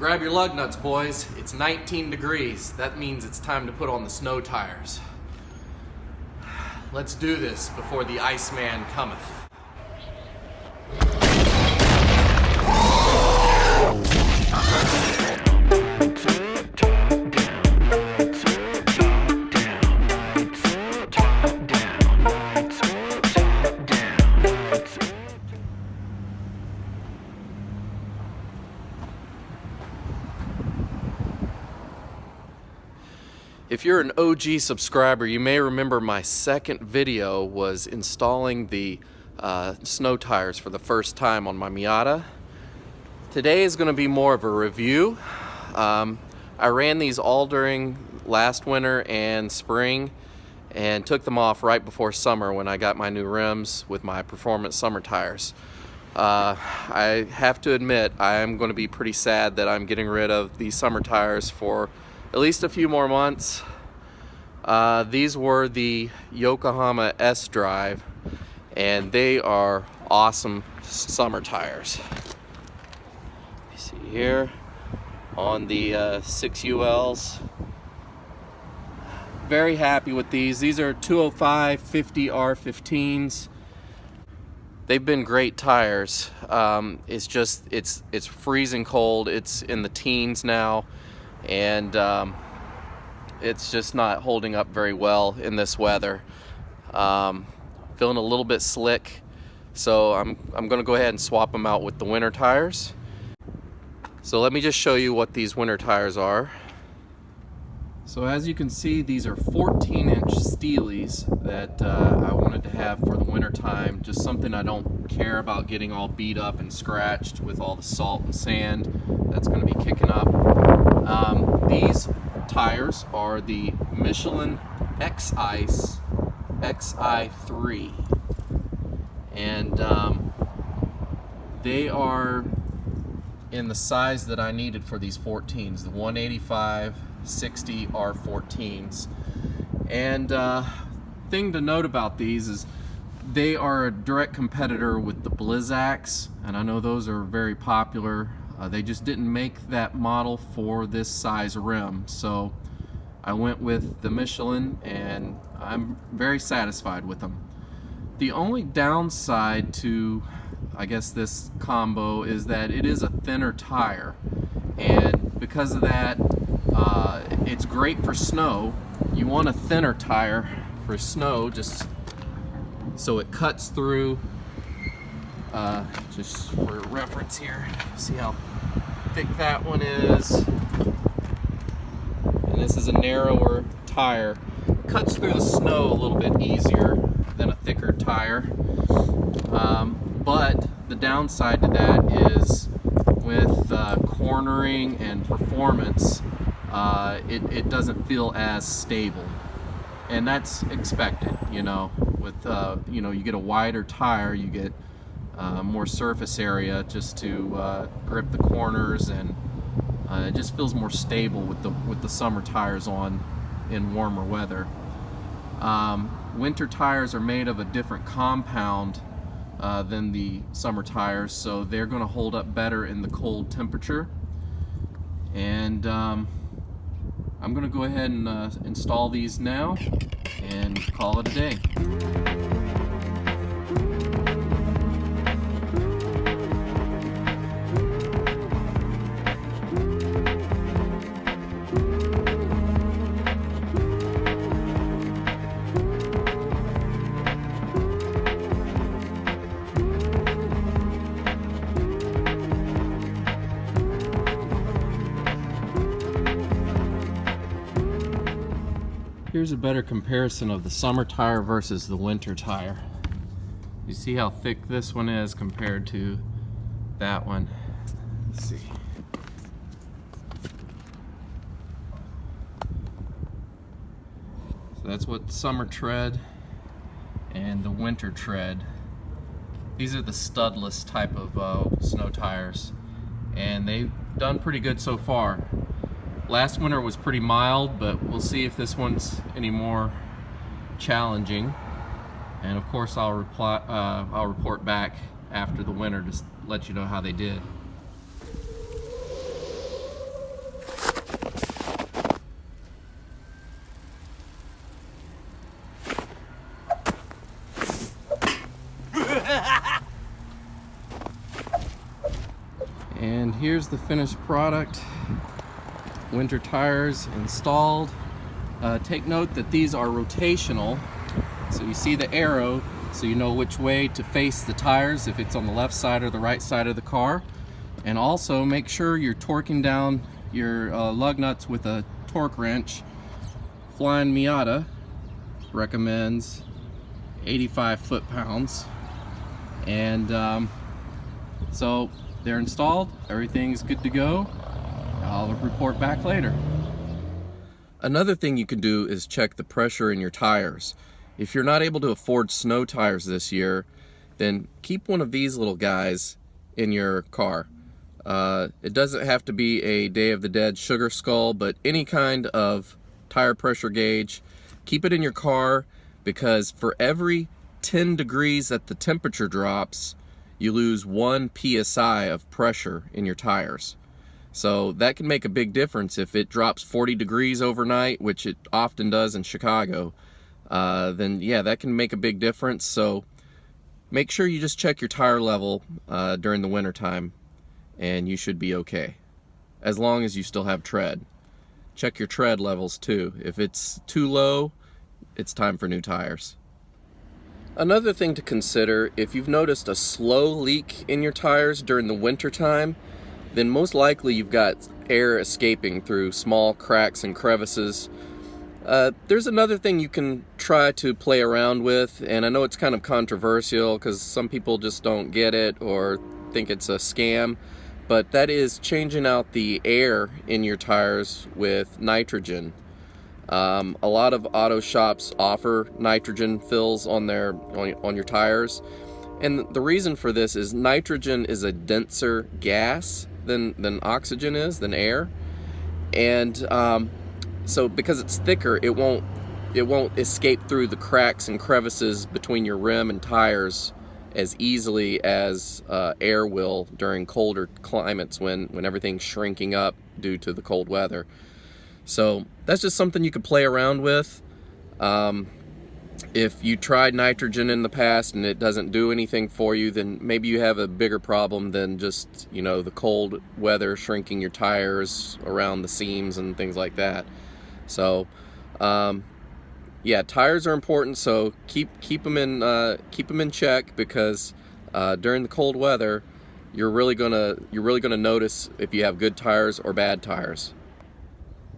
Grab your lug nuts, boys. It's 19 degrees. That means it's time to put on the snow tires. Let's do this before the Iceman cometh. If you're an OG subscriber, you may remember my second video was installing the snow tires for the first time on my Miata. Today is going to be more of a review. I ran these all during last winter and spring and took them off right before summer when I got my new rims with my performance summer tires. I have to admit, I am going to be pretty sad that I'm getting rid of these summer tires for at least a few more months. These were the Yokohama S-Drive, and they are awesome summer tires. You see here on the 6ULs. Very happy with these. These are 205/50 R15s. They've been great tires. It's just it's freezing cold. It's in the teens now, and it's just not holding up very well in this weather. Feeling a little bit slick, so I'm gonna go ahead and swap them out with the winter tires. So let me just show you what these winter tires are. So as you can see, these are 14-inch Steelies that I wanted to have for the winter time. Just something I don't care about getting all beat up and scratched with all the salt and sand that's going to be kicking up. These tires are the Michelin X-ICE xi3, and they are in the size that I needed for these 14s, the 185/60 R14s. And thing to note about these is they are a direct competitor with the Blizzaks, and I know those are very popular. They just didn't make that model for this size rim, so I went with the Michelin, and I'm very satisfied with them. The only downside to, I guess, this combo is that it is a thinner tire, and because of that, it's great for snow. You want a thinner tire for snow just so it cuts through. Just for reference here, see how thick that one is, and this is a narrower tire. It cuts through the snow a little bit easier than a thicker tire, but the downside to that is with cornering and performance, it doesn't feel as stable, and that's expected. You know, with you get a wider tire, you get more surface area just to grip the corners, and it just feels more stable with the summer tires on in warmer weather. Winter tires are made of a different compound than the summer tires, so they're going to hold up better in the cold temperature. And I'm going to go ahead and install these now and call it a day. Here's a better comparison of the summer tire versus the winter tire. You see how thick this one is compared to that one. Let's see. So that's what summer tread and the winter tread. These are the studless type of snow tires, and they've done pretty good so far. Last winter was pretty mild, but we'll see if this one's any more challenging. And of course, I'll report back after the winter to let you know how they did. And here's the finished product. Winter tires installed. Take note that these are rotational, so you see the arrow, so you know which way to face the tires, if it's on the left side or the right side of the car. And also make sure you're torquing down your lug nuts with a torque wrench. Flying Miata recommends 85 foot-pounds. And so they're installed, everything's good to go. I'll report back later. Another thing you can do is check the pressure in your tires. If you're not able to afford snow tires this year, then keep one of these little guys in your car. It doesn't have to be a Day of the Dead sugar skull, but any kind of tire pressure gauge, keep it in your car, because for every 10 degrees that the temperature drops, you lose 1 psi of pressure in your tires. So that can make a big difference. If it drops 40 degrees overnight, which it often does in Chicago, then yeah, that can make a big difference. So make sure you just check your tire level during the winter time, and you should be okay, as long as you still have tread. Check your tread levels too. If it's too low, it's time for new tires. Another thing to consider, if you've noticed a slow leak in your tires during the winter time, then most likely you've got air escaping through small cracks and crevices. There's another thing you can try to play around with, and I know it's kind of controversial because some people just don't get it or think it's a scam, but that is changing out the air in your tires with nitrogen. A lot of auto shops offer nitrogen fills on your tires, and the reason for this is nitrogen is a denser gas than oxygen is, than air, and so because it's thicker, it won't escape through the cracks and crevices between your rim and tires as easily as air will during colder climates when everything's shrinking up due to the cold weather. So that's just something you could play around with. If you tried nitrogen in the past and it doesn't do anything for you, then maybe you have a bigger problem than just, you know, the cold weather shrinking your tires around the seams and things like that. So, yeah, tires are important. So keep them in check, because during the cold weather, you're really gonna notice if you have good tires or bad tires.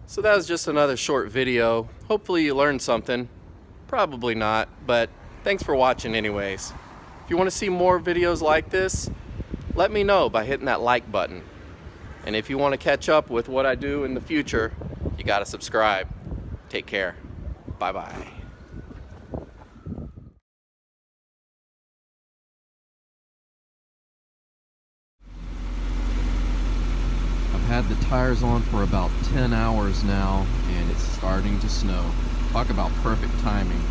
So that was just another short video. Hopefully you learned something. Probably not, but thanks for watching anyways. If you want to see more videos like this, let me know by hitting that like button. And if you want to catch up with what I do in the future, you gotta subscribe. Take care. Bye-bye. I've had the tires on for about 10 hours now, and it's starting to snow. Talk about perfect timing.